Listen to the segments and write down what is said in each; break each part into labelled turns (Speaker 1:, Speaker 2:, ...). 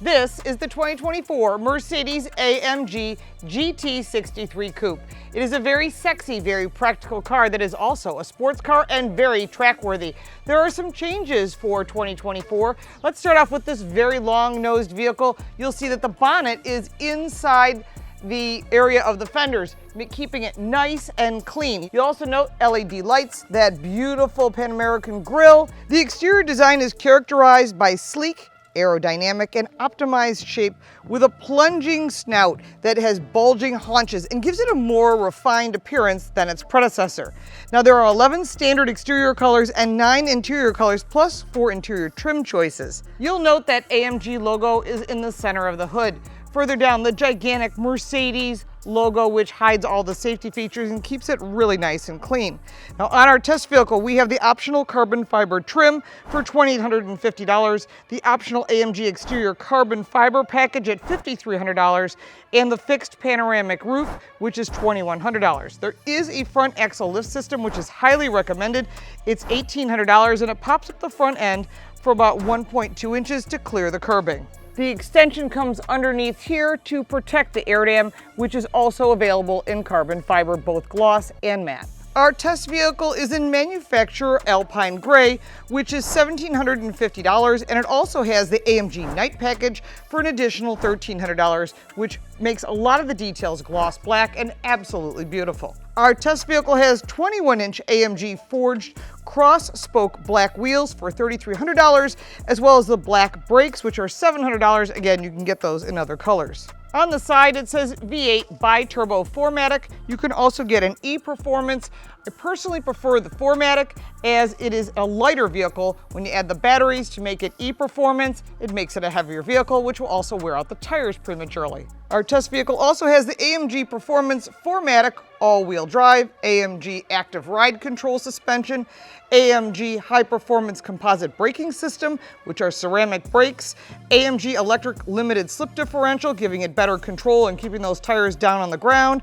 Speaker 1: This is the 2024 Mercedes-AMG GT 63 Coupe. It is a very sexy, very practical car that is also a sports car and very track-worthy. There are some changes for 2024. Let's start off with this very long-nosed vehicle. You'll see that the bonnet is inside the area of the fenders, keeping it nice and clean. You'll also note LED lights, that beautiful Pan American grille. The exterior design is characterized by sleek, aerodynamic, and optimized shape with a plunging snout that has bulging haunches and gives it a more refined appearance than its predecessor. Now, there are 11 standard exterior colors and 9 interior colors, plus 4 interior trim choices. You'll note that AMG logo is in the center of the hood. Further down, the gigantic Mercedes logo, which hides all the safety features and keeps it really nice and clean. Now, on our test vehicle, we have the optional carbon fiber trim for $2,850, the optional AMG exterior carbon fiber package at $5,300, and the fixed panoramic roof, which is $2,100. There is a front axle lift system, which is highly recommended. It's $1,800, and it pops up the front end for about 1.2 inches to clear the curbing. The extension comes underneath here to protect the air dam, which is also available in carbon fiber, both gloss and matte. Our test vehicle is in manufacturer Alpine Gray, which is $1,750, and it also has the AMG Night Package for an additional $1,300, which makes a lot of the details gloss black and absolutely beautiful. Our test vehicle has 21-inch AMG forged cross-spoke black wheels for $3,300, as well as the black brakes, which are $700. Again, you can get those in other colors. On the side, it says V8 bi-turbo 4MATIC. You can also get an E-Performance. I personally prefer the 4MATIC as it is a lighter vehicle. When you add the batteries to make it E-Performance, it makes it a heavier vehicle, which will also wear out the tires prematurely. Our test vehicle also has the AMG Performance 4MATIC all-wheel drive, AMG Active Ride Control suspension, AMG High Performance Composite Braking System, which are ceramic brakes, AMG Electric Limited Slip Differential, giving it better control and keeping those tires down on the ground,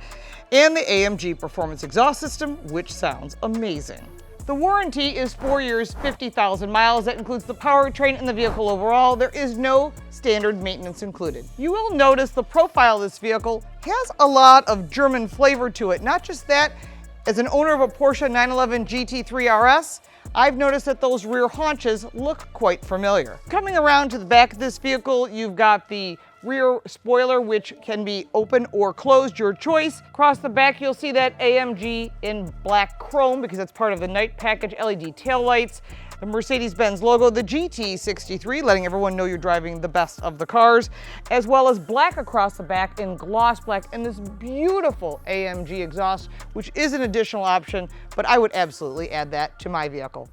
Speaker 1: and the AMG Performance Exhaust System, which sounds amazing. The warranty is 4 years, 50,000 miles. That includes the powertrain and the vehicle overall. There is no standard maintenance included. You will notice the profile of this vehicle has a lot of German flavor to it. Not just that, as an owner of a Porsche 911 GT3 RS, I've noticed that those rear haunches look quite familiar. Coming around to the back of this vehicle, you've got the rear spoiler, which can be open or closed, your choice. Across the back, you'll see that AMG in black chrome because it's part of the Night Package LED taillights. The Mercedes-Benz logo, the GT63, letting everyone know you're driving the best of the cars, as well as black across the back in gloss black, and this beautiful AMG exhaust, which is an additional option, but I would absolutely add that to my vehicle.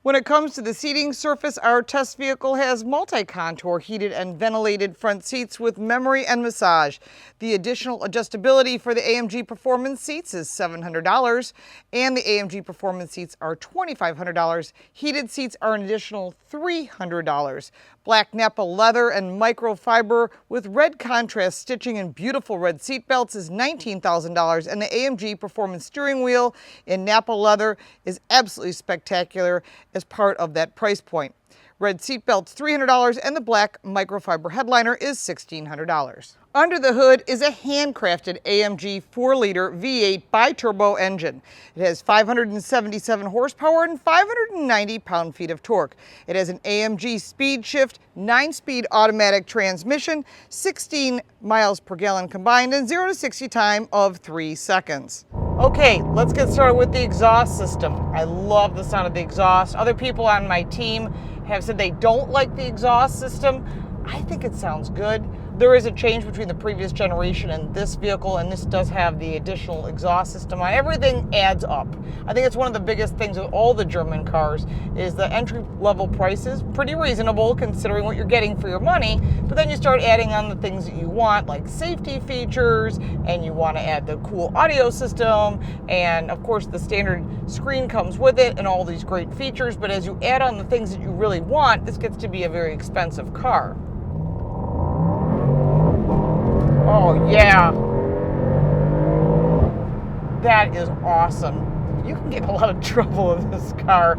Speaker 1: When it comes to the seating surface, our test vehicle has multi-contour heated and ventilated front seats with memory and massage. The additional adjustability for the AMG Performance seats is $700, and the AMG Performance seats are $2,500. Heated seats are an additional $300. Black Napa leather and microfiber with red contrast stitching and beautiful red seat belts is $19,000, and the AMG Performance steering wheel in Napa leather is absolutely spectacular as part of that price point. Red seat belts $300, and the black microfiber headliner is $1,600. Under the hood is a handcrafted AMG 4-liter V8 bi-turbo engine. It has 577 horsepower and 590 pound-feet of torque. It has an AMG speed shift, 9-speed automatic transmission, 16 miles per gallon combined, and 0 to 60 time of 3 seconds. Okay, let's get started with the exhaust system. I love the sound of the exhaust. Other people on my team have said they don't like the exhaust system. I think it sounds good. There is a change between the previous generation and this vehicle, and this does have the additional exhaust system on. Everything adds up. I think it's one of the biggest things with all the German cars is the entry-level price is pretty reasonable considering what you're getting for your money, but then you start adding on the things that you want, like safety features, and you want to add the cool audio system, and of course the standard screen comes with it and all these great features, but as you add on the things that you really want, this gets to be a very expensive car. Oh yeah, that is awesome. You can get in a lot of trouble in this car,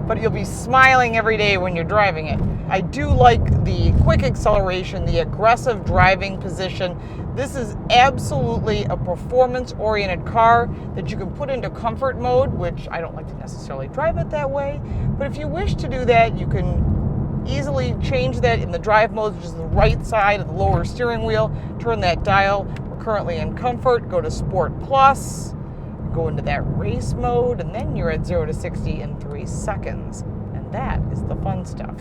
Speaker 1: but you'll be smiling every day when you're driving it. I do like the quick acceleration, the aggressive driving position. This is absolutely a performance-oriented car that you can put into comfort mode, which I don't like to necessarily drive it that way. But if you wish to do that, you can easily change that in the drive mode, which is the right side of the lower steering wheel. Turn that dial. We're currently in comfort. Go to Sport Plus. Go into that race mode, and then you're at 0 to 60 in 3 seconds. And that is the fun stuff.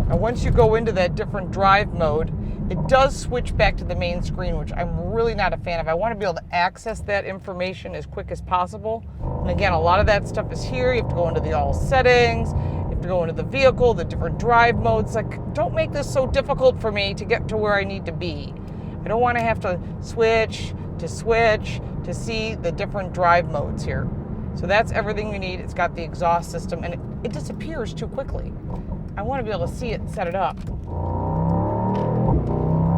Speaker 1: Now, once you go into that different drive mode, it does switch back to the main screen, which I'm really not a fan of. I want to be able to access that information as quick as possible. And again, a lot of that stuff is here. You have to go into the all settings. You have to go into the vehicle, the different drive modes. Like, don't make this so difficult for me to get to where I need to be. I don't want to have to switch to see the different drive modes here. So that's everything you need. It's got the exhaust system, and it disappears too quickly. I want to be able to see it and set it up.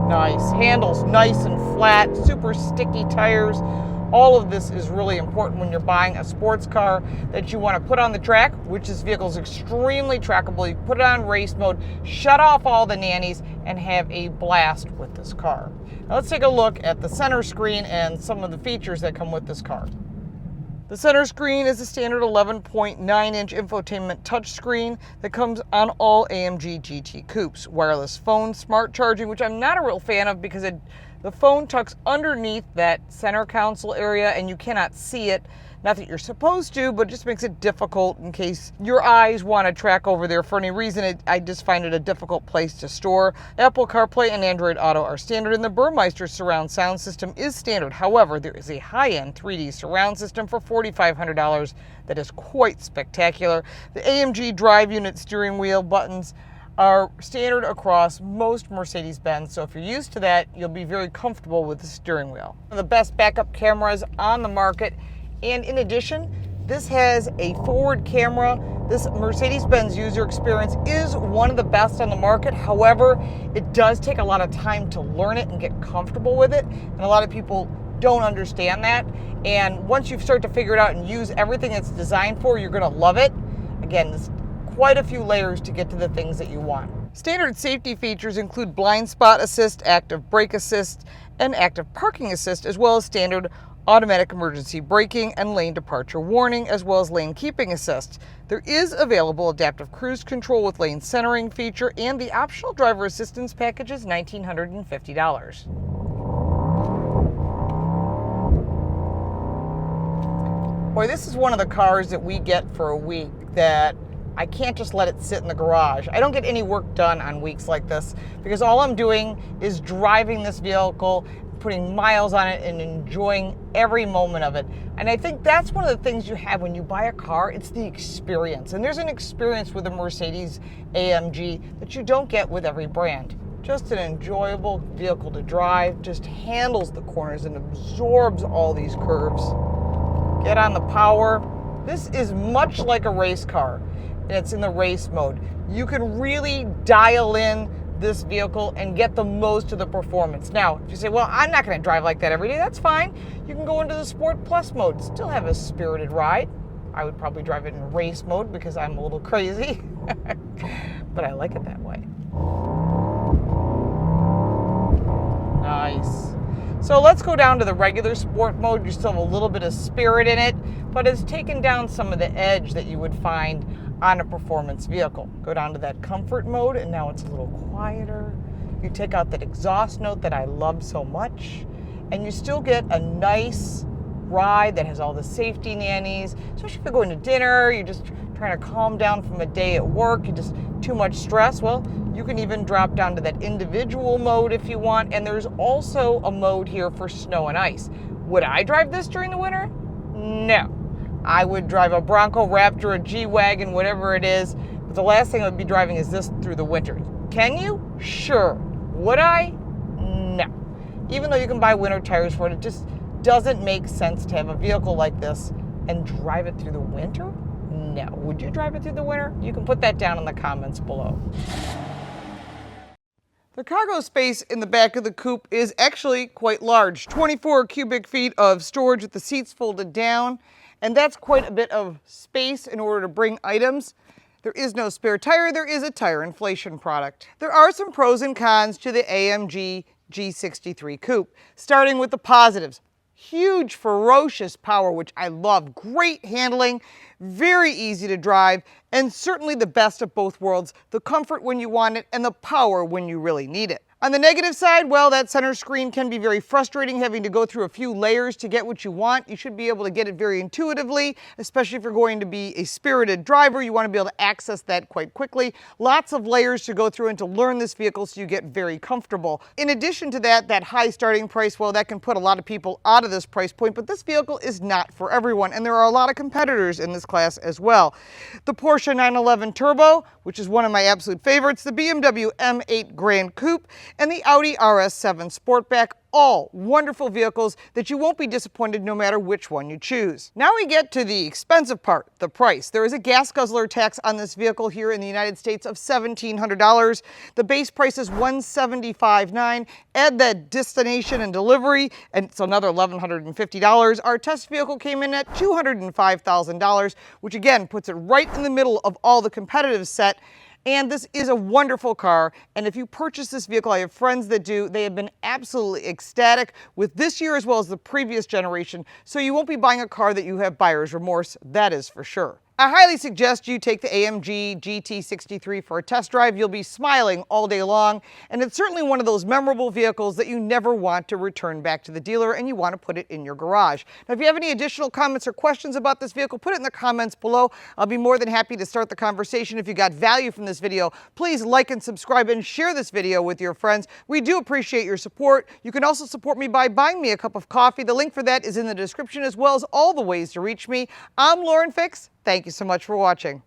Speaker 1: Nice. Handles nice and flat, super sticky tires. All of this is really important when you're buying a sports car that you want to put on the track, which this vehicle is extremely trackable. You put it on race mode, shut off all the nannies, and have a blast with this car. Now let's take a look at the center screen and some of the features that come with this car. The center screen is a standard 11.9-inch infotainment touchscreen that comes on all AMG GT coupes. Wireless phone, smart charging, which I'm not a real fan of because the phone tucks underneath that center console area and you cannot see it. Not that you're supposed to, but it just makes it difficult in case your eyes want to track over there for any reason. I just find it a difficult place to store. Apple CarPlay and Android Auto are standard, and the Burmeister surround sound system is standard. However, there is a high-end 3D surround system for $4,500 that is quite spectacular. The AMG drive unit steering wheel buttons are standard across most Mercedes-Benz, so if you're used to that, you'll be very comfortable with the steering wheel. One of the best backup cameras on the market. And in addition, this has a forward camera. This Mercedes-Benz user experience is one of the best on the market. However, it does take a lot of time to learn it and get comfortable with it. And a lot of people don't understand that. And once you start to figure it out and use everything it's designed for, you're gonna love it. Again, there's quite a few layers to get to the things that you want. Standard safety features include blind spot assist, active brake assist, and active parking assist, as well as standard automatic emergency braking and lane departure warning, as well as lane keeping assist. There is available adaptive cruise control with lane centering feature, and the optional driver assistance package is $1,950. Boy, this is one of the cars that we get for a week that I can't just let it sit in the garage. I don't get any work done on weeks like this because all I'm doing is driving this vehicle, putting miles on it, and enjoying every moment of it. And I think that's one of the things you have when you buy a car. It's the experience. And there's an experience with a Mercedes-AMG that you don't get with every brand. Just an enjoyable vehicle to drive, just handles the corners and absorbs all these curves. Get on the power. This is much like a race car, and it's in the race mode. You can really dial in this vehicle and get the most of the performance. Now, if you say, well, I'm not going to drive like that every day, that's fine. You can go into the Sport Plus mode, still have a spirited ride. I would probably drive it in race mode because I'm a little crazy, but I like it that way. Nice. So let's go down to the regular sport mode. You still have a little bit of spirit in it, but it's taken down some of the edge that you would find on a performance vehicle. Go down to that comfort mode, and now it's a little quieter. You take out that exhaust note that I love so much, and you still get a nice ride that has all the safety nannies, especially if you're going to dinner, you're just trying to calm down from a day at work, you just too much stress. Well, you can even drop down to that individual mode if you want, and there's also a mode here for snow and ice. Would I drive this during the winter? No. I would drive a Bronco, Raptor, a G-Wagon, whatever it is, but the last thing I would be driving is this through the winter. Can you? Sure. Would I? No. Even though you can buy winter tires for it, it just doesn't make sense to have a vehicle like this and drive it through the winter? No. Would you drive it through the winter? You can put that down in the comments below. The cargo space in the back of the coupe is actually quite large. 24 cubic feet of storage with the seats folded down. and that's quite a bit of space in order to bring items. There is no spare tire, there is a tire inflation product. There are some pros and cons to the AMG G63 Coupe, starting with the positives. Huge, ferocious power, which I love. Great handling, very easy to drive, and certainly the best of both worlds. The comfort when you want it and the power when you really need it. On the negative side, well, that center screen can be very frustrating, having to go through a few layers to get what you want. You should be able to get it very intuitively, especially if you're going to be a spirited driver. You want to be able to access that quite quickly. Lots of layers to go through and to learn this vehicle so you get very comfortable. In addition to that, that high starting price, well, that can put a lot of people out of this price point, but this vehicle is not for everyone, and there are a lot of competitors in this class as well. The Porsche 911 Turbo, which is one of my absolute favorites, the BMW M8 Gran Coupe, and the Audi RS7 Sportback, all wonderful vehicles that you won't be disappointed no matter which one you choose. Now we get to the expensive part, the price. There is a gas guzzler tax on this vehicle here in the United States of $1,700. The base price is $175,900. Add that destination and delivery, and it's another $1,150. Our test vehicle came in at $205,000, which again puts it right in the middle of all the competitive set. And this is a wonderful car, and if you purchase this vehicle, I have friends that do, they have been absolutely ecstatic with this year as well as the previous generation, so you won't be buying a car that you have buyer's remorse, that is for sure. I highly suggest you take the AMG GT63 for a test drive. You'll be smiling all day long, and it's certainly one of those memorable vehicles that you never want to return back to the dealer, and you want to put it in your garage. Now, if you have any additional comments or questions about this vehicle, put it in the comments below. I'll be more than happy to start the conversation. If you got value from this video, please like and subscribe and share this video with your friends. We do appreciate your support. You can also support me by buying me a cup of coffee. The link for that is in the description, as well as all the ways to reach me. I'm Lauren Fix. Thank you so much for watching.